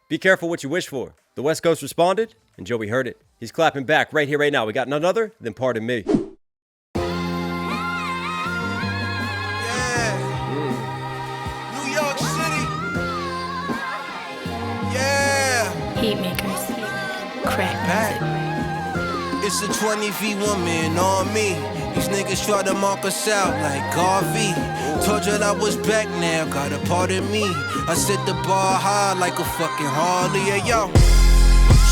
Be careful what you wish for. The West Coast responded, and Joey heard it. He's clapping back right here, right now. We got none other than Pardon Me. Heat makers, crack music. It's a 20v1 man on me. These niggas try to mark us out like Garvey. Told you I was back now, gotta pardon me. I set the bar high like a fucking Harley. Hey yo,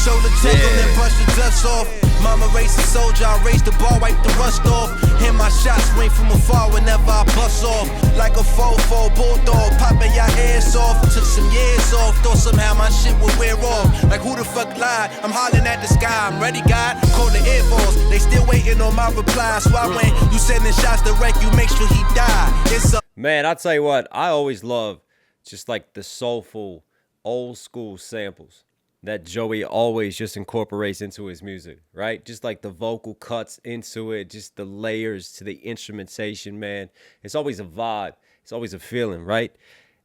shoulder tickle and brush the dust off. Mama raised a soldier, I raised the bar, wipe the rust off. Hear my shots ring from afar whenever I bust off. Like a fofo bulldog, popping your ass off. Took some years off, thought somehow my shit would wear off. Like who the fuck lied? I'm hollering at the sky, I'm ready, God. Call the Air Force, they still waiting on my reply. So I went, you sending shots to wreck, you make sure he die. It's a Man, I'll tell you what, I always love just like the soulful, old school samples that Joey always just incorporates into his music, right? Just like the vocal cuts into it, just the layers to the instrumentation, man. It's always a vibe. It's always a feeling, right?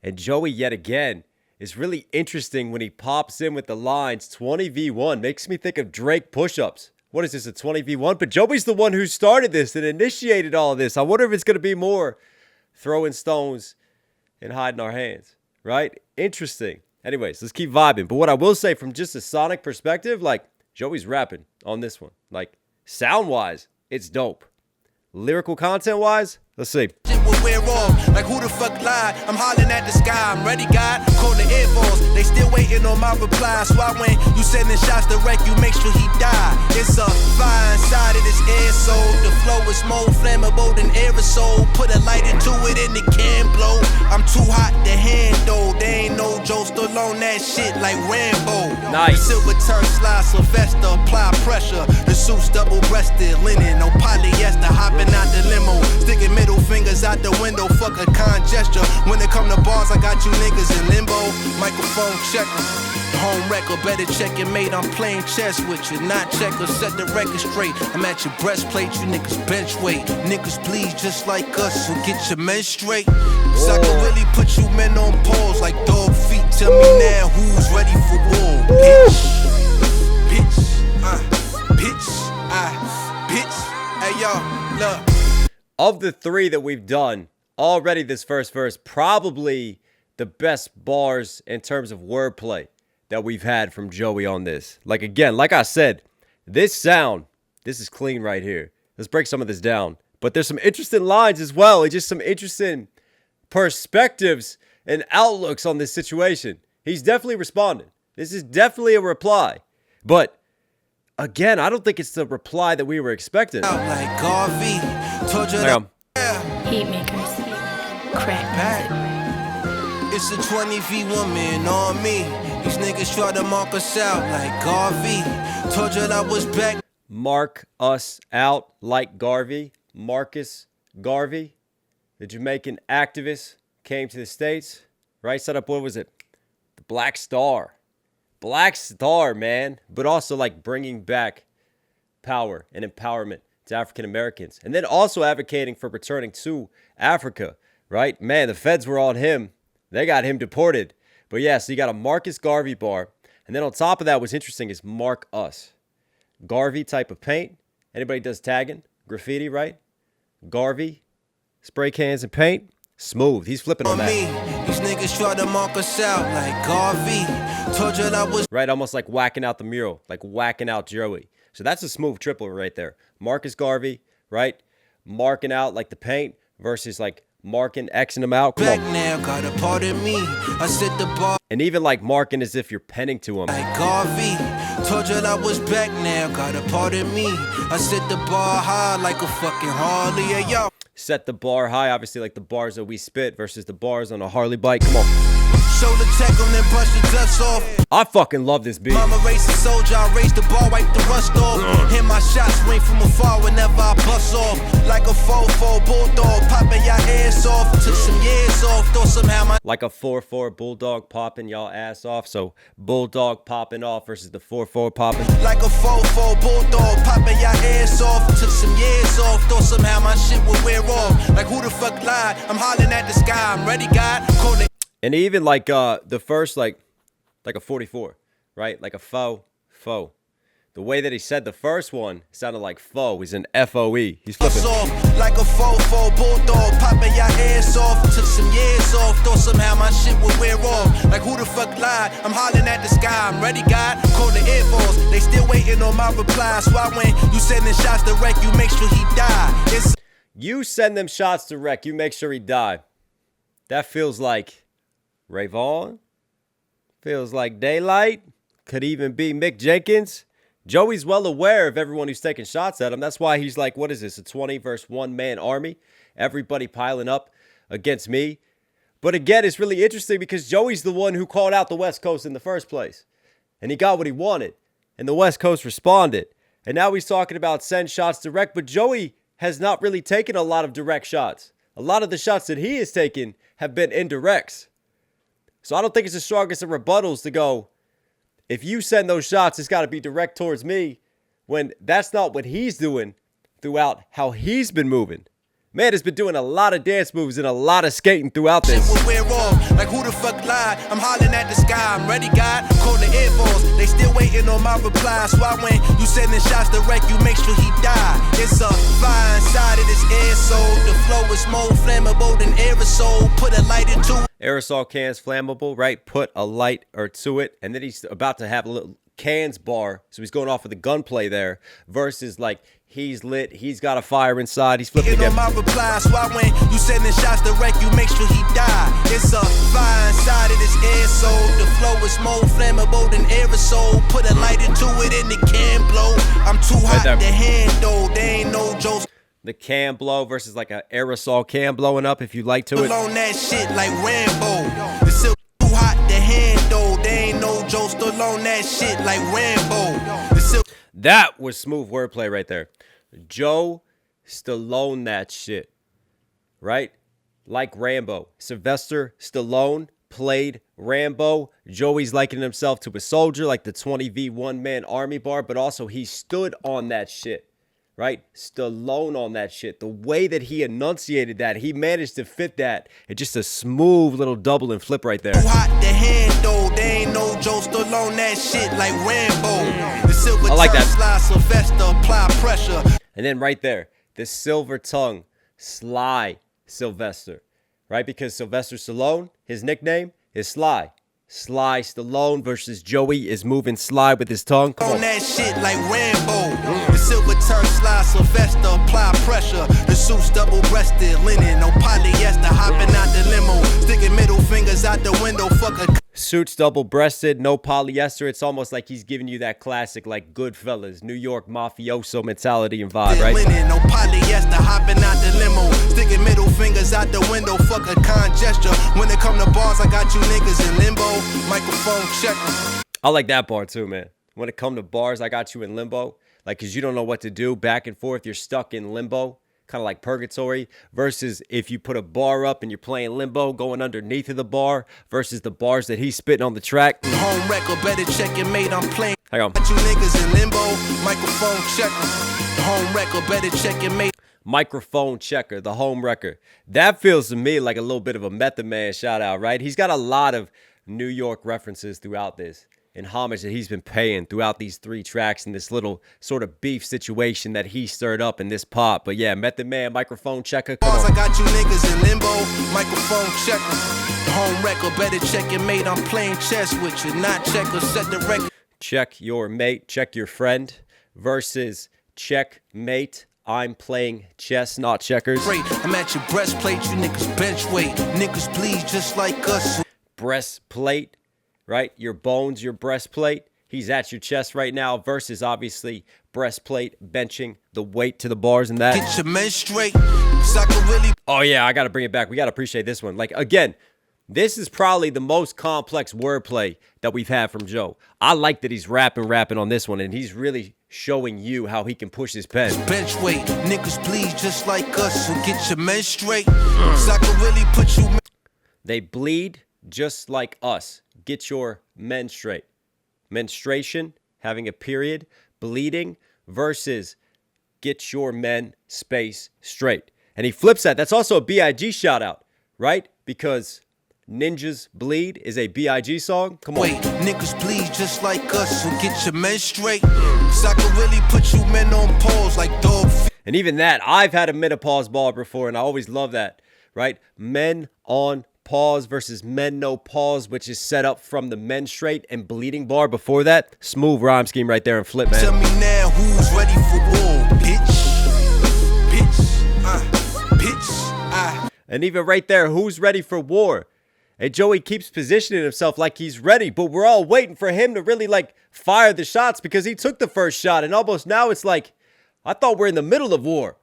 And Joey, yet again, is really interesting when he pops in with the lines 20v1. Makes me think of Drake push-ups. What is this, a 20v1? But Joey's the one who started this and initiated all of this. I wonder if it's going to be more throwing stones and hiding our hands, right? Interesting. Anyways, let's keep vibing. But what I will say from just a sonic perspective, like, Joey's rapping on this one. Like, sound-wise, it's dope. Lyrical content-wise, let's see. wear off. Like who the fuck lied? I'm hollering at the sky, I'm ready, God. Call the Air Force, they still waiting on my reply. So I went, you sending shots to wreck, you make sure he die. It's a fire inside of this air soul. The flow is more flammable than aerosol. Put a light into it and it can blow. I'm too hot to handle. There ain't no Joe still on that shit like Rambo. Nice. Silver tongue slide, Sylvester, apply pressure. The suit's double-breasted, linen, no polyester. Hopping out the limo, sticking middle fingers out the window. Fuck a con gesture. When it come to bars, I got you niggas in limbo. Microphone checker, home record, better check your mate. I'm playing chess with you, not checkers. Set the record straight. I'm at your breastplate, you niggas bench weight. Niggas bleed just like us, so get your men straight. Cause I can really put you men on pause like dog feet. Tell me now who's ready for war. Bitch. Hey yo, look. Of the three that we've done already, this first verse, probably the best bars in terms of wordplay that we've had from Joey on this. Like, again, like I said, this sound, this is clean right here. Let's break some of this down. But there's some interesting lines as well. It's just some interesting perspectives and outlooks on this situation. He's definitely responding. This is definitely a reply. But again, I don't think it's the reply that we were expecting. Like Garvey, told you Heat makers, crack music. It's a 20v1 man on me. These niggas try to mark us out like Garvey. Told you I was back. Mark us out like Garvey. Marcus Garvey, the Jamaican activist, came to the States, right? Set up, what was it? The Black Star. Black Star, man. But also like bringing back power and empowerment to African Americans. And then also advocating for returning to Africa, right? Man, the feds were on him. They got him deported. But yeah, so you got a Marcus Garvey bar. And then on top of that, what's interesting is Mark Us. Garvey type of paint. Anybody does tagging, graffiti, right? Garvey, spray cans and paint. Smooth. He's flipping on that. These niggas try to mark us out like Garvey. Told you I was right, almost like whacking out the mural, like whacking out Joey. So that's a smooth triple right there. Marcus Garvey, right? Marking out like the paint versus like marking, Xing them out. Come on. Now, gotta pardon me. I set the bar. And even like marking as if you're penning to him. Like Garvey. Told you I was back now, gotta pardon me. I set the bar high like a fucking Harley. Hey, yo. Set the bar high, obviously like the bars that we spit versus the bars on a Harley bike. Come on. Shoulder check on then brush the dust off. I fucking love this beat. Mama raised a soldier, I raised the bar, wipe the rust off. Hear my shots ring from afar whenever I bust off. Like a fofo bulldog, popping your ass off. Took some years off, thought somehow my like a 4-4 bulldog popping y'all ass off. So bulldog popping off versus the 4-4 popping. Like a fofo bulldog, popping your ass off. Took some years off, thought somehow my shit would wear off. Like who the fuck lied? I'm hollering at the sky, I'm ready, God. Call it. And even like the first like like a 44, right? Like a foe. The way that he said the first one sounded like foe. He's an F-O-E. He's flipping. Like a fofo bulldog, popping your ass off. Took some years off, thought somehow my shit would wear off. Like who the fuck lied? I'm hollering at the sky. I'm ready, God. Call the Air Force. They still waiting on my reply. So I went, you sending shots to wreck, you make sure he die. You send them shots to wreck, you make sure he die. That feels like Ray Vaughn. Feels like Daylight. Could even be Mick Jenkins. Joey's well aware of everyone who's taking shots at him. That's why he's like, what is this, a 20 versus 1 man army? Everybody piling up against me. But again, it's really interesting because Joey's the one who called out the West Coast in the first place. And he got what he wanted. And the West Coast responded. And now he's talking about send shots direct. But Joey has not really taken a lot of direct shots. A lot of the shots that he has taken have been indirects. So I don't think it's the strongest of rebuttals to go, if you send those shots, it's got to be direct towards me, when that's not what he's doing throughout how he's been moving. Man has been doing a lot of dance moves and a lot of skating throughout this. Like who the fuck lied? I'm hollering at the sky. I'm ready, God. Call the Air Force. They still waiting on my reply. So I went, you sending shots to wreck, you make sure he die. It's a fire inside of this air, so the flow is more flammable than aerosol. Put a light into it. Aerosol cans flammable, right? Put a light or to it. And then he's about to have a little cans bar. So he's going off with the gunplay there versus like he's lit. He's got a fire inside. He's flipping again. My reply, so I went, you sending shots to wreck, you make sure he die. It's a fire inside of this air, so the flow is more flammable than aerosol. Put a light into it and it can blow. I'm too hot to handle. They ain't no jokes. The can blow versus like an aerosol can blowing up if you like to it. On that shit like Rambo. It's still too hot to handle. They ain't no Joe still on that shit like Rambo. Still. That was smooth wordplay right there. Joe Stallone that shit. Right? Like Rambo. Sylvester Stallone played Rambo. Joey's likening himself to a soldier like the 20v1 man army bar, but also he stood on that shit. Right? Stallone on that shit. The way that he enunciated that, he managed to fit that. It's just a smooth little double and flip right there. Hot to handle. They ain't no Joe Stallone that shit like Rambo. The silver I like that. Slide Sylvester, apply pressure. And then right there, the silver tongue, Sly Sylvester. Right? Because Sylvester Stallone, his nickname is Sly. Sly Stallone versus Joey is moving Sly with his tongue. Come on. That shit like Rambo. The silver tongue slide Sylvester, apply pressure. The suit's double-breasted, linen, no polyester, hopping out the limo, sticking middle fingers out the window, fuck a. Suits double-breasted, no polyester. It's almost like he's giving you that classic, like Goodfellas, New York Mafioso mentality and vibe, right? Linen, no polyester, hopping out the limo, sticking middle fingers out the window, fuck a con gesture. When it come to bars, I got you niggas in limbo. Microphone check. I like that bar too, man. When it come to bars, I got you in limbo. Like, because you don't know what to do. Back and forth, you're stuck in limbo. Kind of like purgatory. Versus if you put a bar up and you're playing limbo, going underneath of the bar. Versus the bars that he's spitting on the track. Home record, better check your mate, I'm playing. Hang on. Got you niggas in limbo. Microphone check. Home record, better check your mate. Microphone checker, the home wrecker. That feels to me like a little bit of a Method Man shout out, right? He's got a lot of New York references throughout this and homage that he's been paying throughout these 3 tracks in this little sort of beef situation that he stirred up in this pop. But yeah, Method Man, microphone checker. Come on. I got you niggas in limbo. Microphone checker. Home record, better check your mate. I'm playing chess with you, not checkers. Set the record. Check your mate, check your friend versus checkmate. I'm playing chess, not checkers. I'm at your breastplate, you niggas bench weight. Niggas bleed just like us. Breastplate, right? Your bones, your breastplate. He's at your chest right now versus obviously breastplate, benching the weight to the bars and that. Get your men straight. I can really. Oh yeah, I got to bring it back. We got to appreciate this one. Like, again, this is probably the most complex wordplay that we've had from Joe. I like that he's rapping on this one, and he's really showing you how he can push his pen. Bench weight, niggas bleed just like us, so get your men straight. I can really put you. They bleed just like us. Get your men straight. Menstruation, having a period, bleeding versus get your men space straight. And he flips that. That's also a B.I.G. shout out, right? Because Ninjas Bleed is a B.I.G. song. Come on. Wait, niggas bleed just like us, so get your men straight. Cause I can really put you men on pause like dog. And even that, I've had a menopause bar before, and I always love that, right? Men on pause versus men no pause, which is set up from the men straight and bleeding bar before that. Smooth rhyme scheme right there and flip, man. Tell me now who's ready for war, bitch. And even right there, who's ready for war? And Joey keeps positioning himself like he's ready, but we're all waiting for him to really like fire the shots because he took the first shot. And almost now it's like, I thought we're in the middle of war.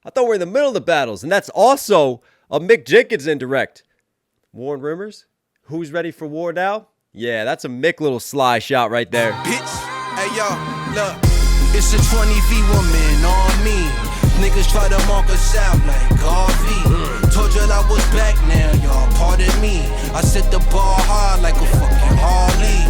I thought we're in the middle of the battles. And that's also a Mick Jenkins indirect. War and rumors? Who's ready for war now? Yeah, that's a Mick little sly shot right there. Bitch, hey yo, look, it's a 20v woman on me. Niggas try to mark us out like Garvey. Told y'all I was back now, y'all pardon me. I set the bar hard like a fucking Harley.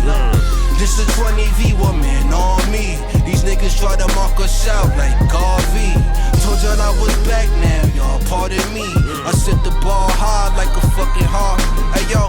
This a 20v woman on me. These niggas try to mark us out like Garvey. Told y'all I was back now, y'all pardon me. I set the bar hard like a fucking heart. Hey yo,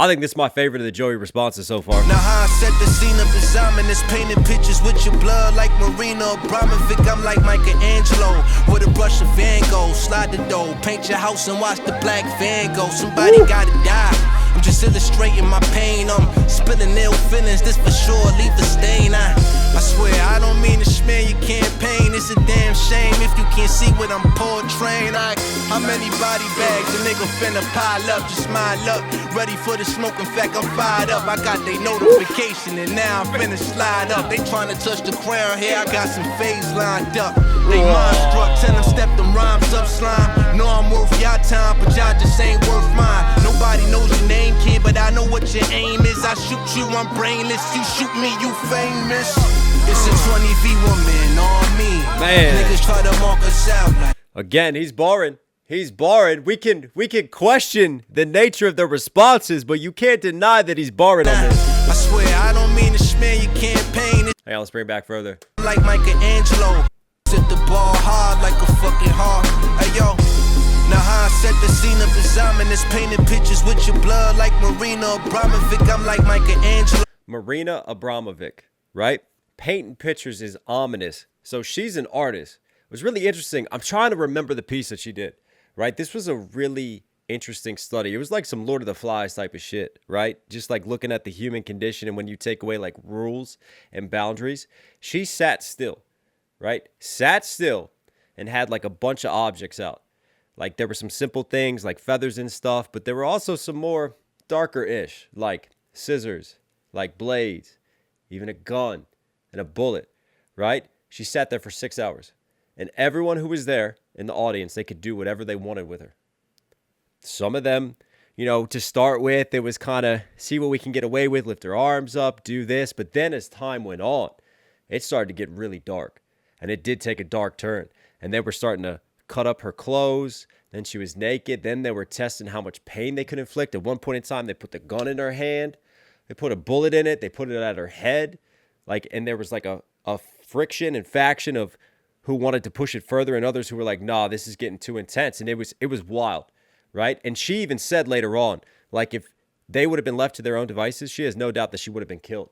I think this is my favorite of the Joey responses so far. now how I set the scene of design is painting pictures with your blood like Marina Abramovic. I'm like Michelangelo with a brush of Van Gogh. Slide the dough, paint your house and watch the black Van Gogh. Somebody gotta die. I'm just illustrating my pain. I'm spilling ill feelings. This for sure leave a stain. I swear I don't mean to smear your campaign. It's a damn shame if you can't see what I'm portraying. How many body bags a nigga finna pile up? Just my luck. Ready for the smoke. In fact, I'm fired up. I got they notification and now I'm finna slide up. They tryna touch the crown here. I got some fades lined up. They mind struck. Tell them step them rhymes up, slime. Know I'm worth y'all time, but y'all just ain't worth mine. Nobody knows your name, kid, but I know what your aim is. I shoot you, I'm brainless. You shoot me, you famous. It's a 20v woman on me. Man. Niggas try to mark us out like. Again, he's barring. He's barring. We can question the nature of the responses, but you can't deny that he's barring on this. I swear I don't mean to smear your campaign. Hey, let's bring it back further. Like Michelangelo. Set the ball hard like a fucking heart. Hey yo. Now how I set the scene of design is painting pictures with your blood like Marina Abramovic. I'm like Michelangelo. Marina Abramovic, right? Painting pictures is ominous. So she's an artist. It was really interesting. I'm trying to remember the piece that she did, right? This was a really interesting study. It was like some Lord of the Flies type of shit, right? Just like looking at the human condition and when you take away like rules and boundaries. She sat still, right? Sat still and had like a bunch of objects out. Like there were some simple things like feathers and stuff, but there were also some more darker-ish, like scissors, like blades, even a gun and a bullet, right? She sat there for 6 hours. And everyone who was there in the audience, they could do whatever they wanted with her. Some of them, you know, to start with, it was kind of see what we can get away with, lift her arms up, do this. But then as time went on, it started to get really dark. And it did take a dark turn. And they were starting to cut up her clothes. Then she was naked. Then they were testing how much pain they could inflict. At one point in time, they put the gun in her hand. They put a bullet in it. They put it at her head. And there was like a friction and faction of who wanted to push it further and others who were like, nah, this is getting too intense. And it was wild, right? And she even said later on, like if they would have been left to their own devices, she has no doubt that she would have been killed,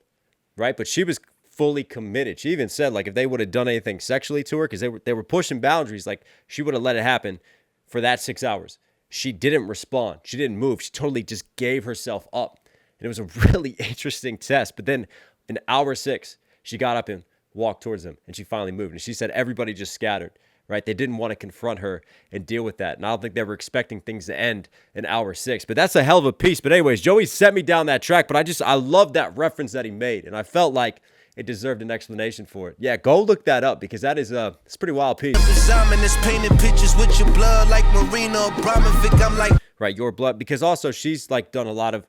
right? But she was fully committed. She even said, like, if they would have done anything sexually to her, because they were pushing boundaries, like she would have let it happen for that 6 hours. She didn't respond. She didn't move. She totally just gave herself up. And it was a really interesting test. But then in hour 6, she got up and walked towards them, and she finally moved. And she said everybody just scattered, right? They didn't want to confront her and deal with that. And I don't think they were expecting things to end in hour 6. But that's a hell of a piece. But anyways, Joey sent me down that track, but I love that reference that he made. And I felt like it deserved an explanation for it. Yeah, go look that up because that is it's a pretty wild piece. Pictures with your blood like Marina Abramovic. I'm like, right, your blood, because also she's like done a lot of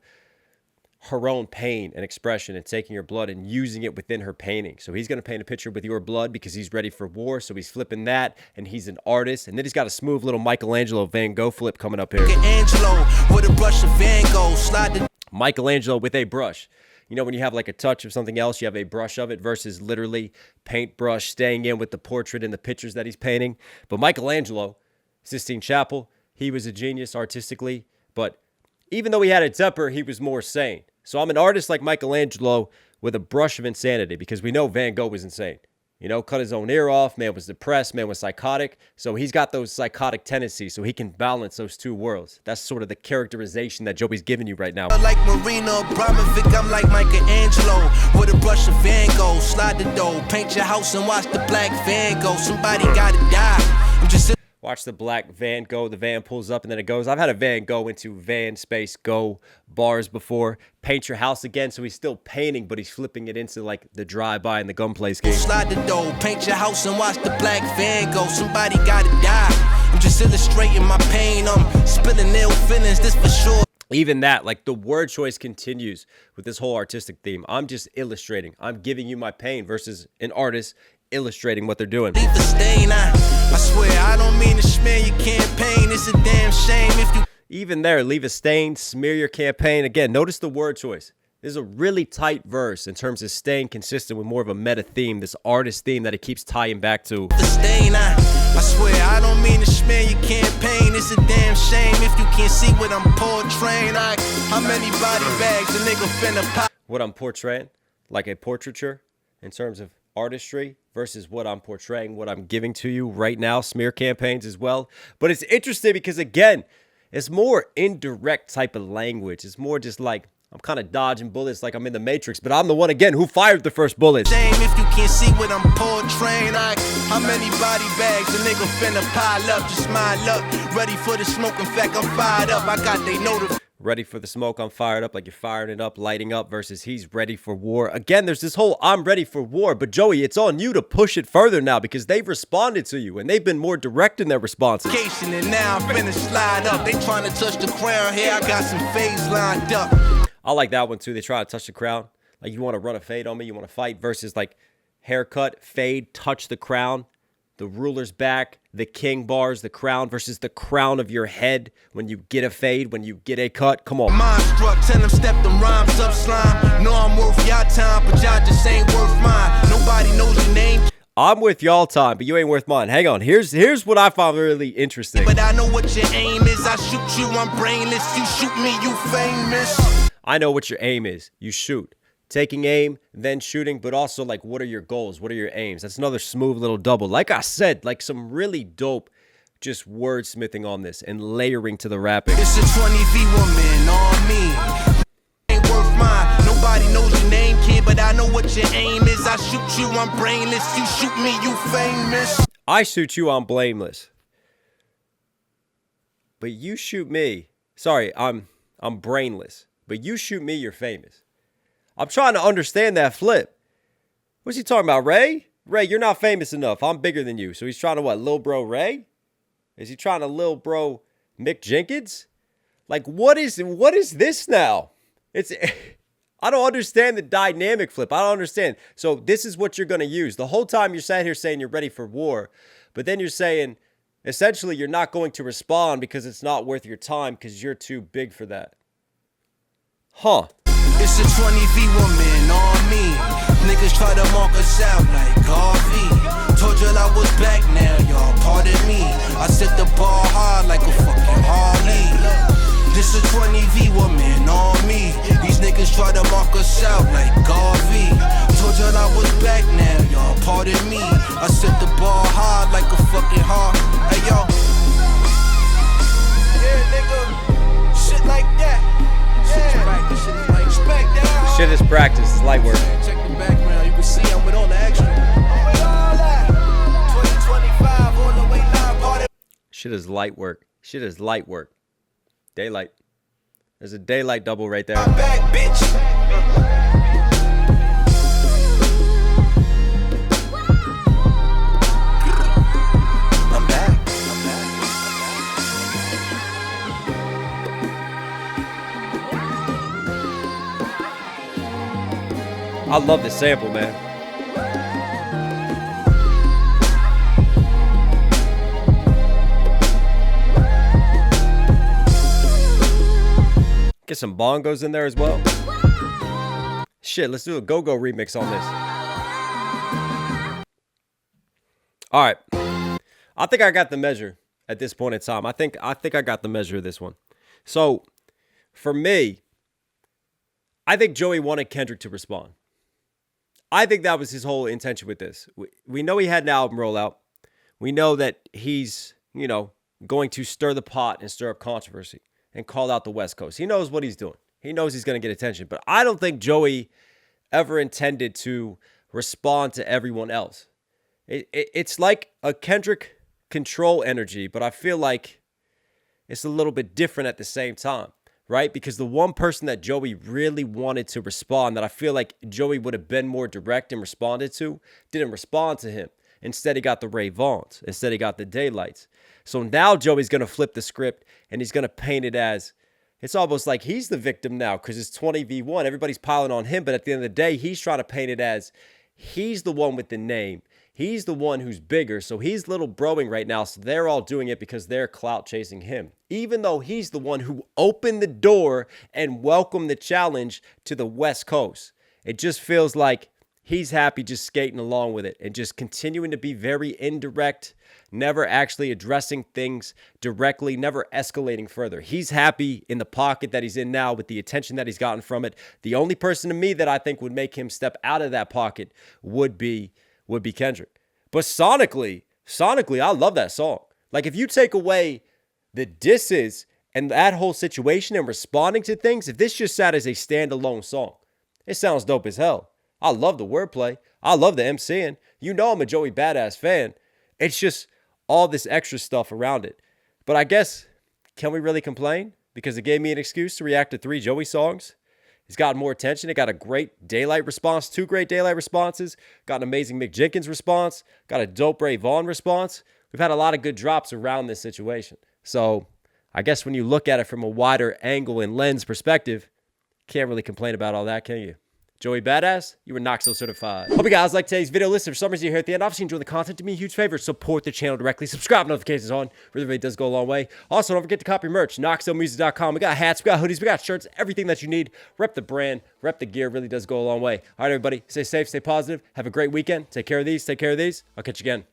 her own pain and expression and taking your blood and using it within her painting. So he's going to paint a picture with your blood because he's ready for war. So he's flipping that, and he's an artist. And then he's got a smooth little Michelangelo Van Gogh flip coming up here. Michelangelo with a brush of Van Gogh. Slide Michelangelo with a brush. You know, when you have like a touch of something else, you have a brush of it versus literally paintbrush staying in with the portrait and the pictures that he's painting. But Michelangelo, Sistine Chapel, he was a genius artistically, but Even though he had a temper, he was more sane. So I'm an artist like Michelangelo with a brush of insanity because we know Van Gogh was insane. You know, cut his own ear off. Man was depressed. Man was psychotic. So he's got those psychotic tendencies so he can balance those two worlds. That's sort of the characterization that Joey's giving you right now. Like Marina Abramovic, I'm like Michelangelo with a brush of Van Gogh. Slide the dough, paint your house and watch the black Van Gogh. Somebody gotta die. I'm just watch the black van go. The van pulls up and then it goes. I've had a van go into van space go bars before. Paint your house again. So he's still painting, but he's flipping it into like the drive-by and the gunplay scheme. Slide the dough, paint your house and watch the black van go. Somebody gotta die. I'm just illustrating my pain. I'm spilling ill feelings, this for sure. Even that, like the word choice continues with this whole artistic theme. I'm just illustrating. I'm giving you my pain versus an artist illustrating what they're doing. Leave a stain, I swear I don't mean to smear your campaign. It's a damn shame if you... Even there, leave a stain, smear your campaign. Again, notice the word choice. This is a really tight verse in terms of staying consistent with more of a meta theme, this artist theme that it keeps tying back to. The stain, I swear I don't mean to smear your campaign. It's a damn shame if you can't see what I'm portraying. How many body bags a nigga finna pop? What I'm portraying, like a portraiture in terms of artistry versus what I'm portraying, what I'm giving to you right now, smear campaigns as well. But it's interesting because, again, it's more indirect type of language. It's more just like, I'm kind of dodging bullets like I'm in the Matrix, but I'm the one, again, who fired the first bullets. Shame if you can't see what I'm portraying. How many body bags a nigga finna pile up? Just my luck, ready for the smoke. In fact, I'm fired up. I got they notification. Ready for the smoke, I'm fired up, like you're firing it up, lighting up, versus he's ready for war. Again, there's this whole I'm ready for war, but Joey, it's on you to push it further now because they've responded to you and they've been more direct in their responses. And now I'm finna slide up. They trying to touch the crown here. I got some fades lined up. I like that one too. They try to touch the crown. Like you want to run a fade on me, you want to fight versus like haircut, fade, touch the crown. The ruler's back, the king bars, the crown versus the crown of your head when you get a fade, when you get a cut. Come on. Mind struck, tell them step them rhymes up, slime. Know I'm worth y'all time, but y'all just ain't worth mine. Nobody knows your name. I'm with y'all time, but you ain't worth mine. Hang on. Here's what I found really interesting. But I know what your aim is. I shoot you, I'm brainless. You shoot me, you famous. I know what your aim is. You shoot. Taking aim, then shooting, but also like what are your goals? What are your aims? That's another smooth little double. Like I said, like some really dope just wordsmithing on this and layering to the rapping. It's a 20v woman on me. Ain't worth mine. Nobody knows your name, kid, but I know what your aim is. I shoot you, I'm brainless. You shoot me, you famous. I shoot you, I'm blameless. But you shoot me. Sorry, I'm brainless. But you shoot me, you're famous. I'm trying to understand that flip. What's he talking about, Ray? Ray, you're not famous enough. I'm bigger than you. So he's trying to what, Lil Bro Ray? Is he trying to Lil Bro Mick Jenkins? Like, what is this now? It's I don't understand the dynamic flip. I don't understand. So this is what you're going to use. The whole time you're sat here saying you're ready for war, but then you're saying, essentially, you're not going to respond because it's not worth your time because you're too big for that. Huh. It's a 20v woman on me. Niggas try to mark us out like Garvey. Told y'all I was back now, y'all pardon me. I set the bar hard like a fucking Harley. This a 20v woman on me. These niggas try to mark us out like Garvey. Told y'all I was back now, y'all pardon me. I set the bar hard like a fucking Harley. Hey yo. Yeah, nigga. Shit like that. Shit is practice. It's light work. Check the background. You can see I'm with all the extra. I'm with all that. 2025 on the way live party. Shit is light work. Shit is light work. Daylight. There's a daylight double right there. I'm back, bitch. I love this sample, man. Get some bongos in there as well. Shit, let's do a go-go remix on this. All right. I think I got the measure at this point in time. I think I got the measure of this one. So, for me, I think Joey wanted Kendrick to respond. I think that was his whole intention with this. We know he had an album rollout. We know that he's, going to stir the pot and stir up controversy and call out the West Coast. He knows what he's doing. He knows he's going to get attention. But I don't think Joey ever intended to respond to everyone else. It's like a Kendrick control energy, but I feel like it's a little bit different at the same time. Right? Because the one person that Joey really wanted to respond, that I feel like Joey would have been more direct and responded to, didn't respond to him. Instead, he got the Ray Vaughns. Instead, he got the Daylights. So now Joey's going to flip the script and he's going to paint it as, it's almost like he's the victim now because it's 20v1. Everybody's piling on him. But at the end of the day, he's trying to paint it as he's the one with the name. He's the one who's bigger, so he's little broing right now, so they're all doing it because they're clout chasing him. Even though he's the one who opened the door and welcomed the challenge to the West Coast. It just feels like he's happy just skating along with it and just continuing to be very indirect, never actually addressing things directly, never escalating further. He's happy in the pocket that he's in now with the attention that he's gotten from it. The only person to me that I think would make him step out of that pocket would be Kendrick. But sonically, I love that song. Like, if you take away the disses and that whole situation and responding to things, if this just sat as a standalone song, it sounds dope as hell. I love the wordplay. I love the MCing. You know I'm a Joey Badass fan. It's just all this extra stuff around it. But I guess, can we really complain? Because it gave me an excuse to react to 3 Joey songs. It's gotten more attention. It got a great Daylight response, 2 great Daylight responses. Got an amazing Mick Jenkins response. Got a dope Ray Vaughn response. We've had a lot of good drops around this situation. So I guess when you look at it from a wider angle and lens perspective, can't really complain about all that, can you? Joey Badass, you were Knox Hill certified. Hope you guys like today's video. Listen, for some reason you're here at the end. Obviously, enjoy the content. Do me a huge favor. Support the channel directly. Subscribe, notifications on. Really does go a long way. Also, don't forget to copy merch. knoxhilldmv.com. We got hats, we got hoodies, we got shirts, everything that you need. Rep the brand, rep the gear. Really does go a long way. All right, everybody. Stay safe, stay positive. Have a great weekend. Take care of these. Take care of these. I'll catch you again.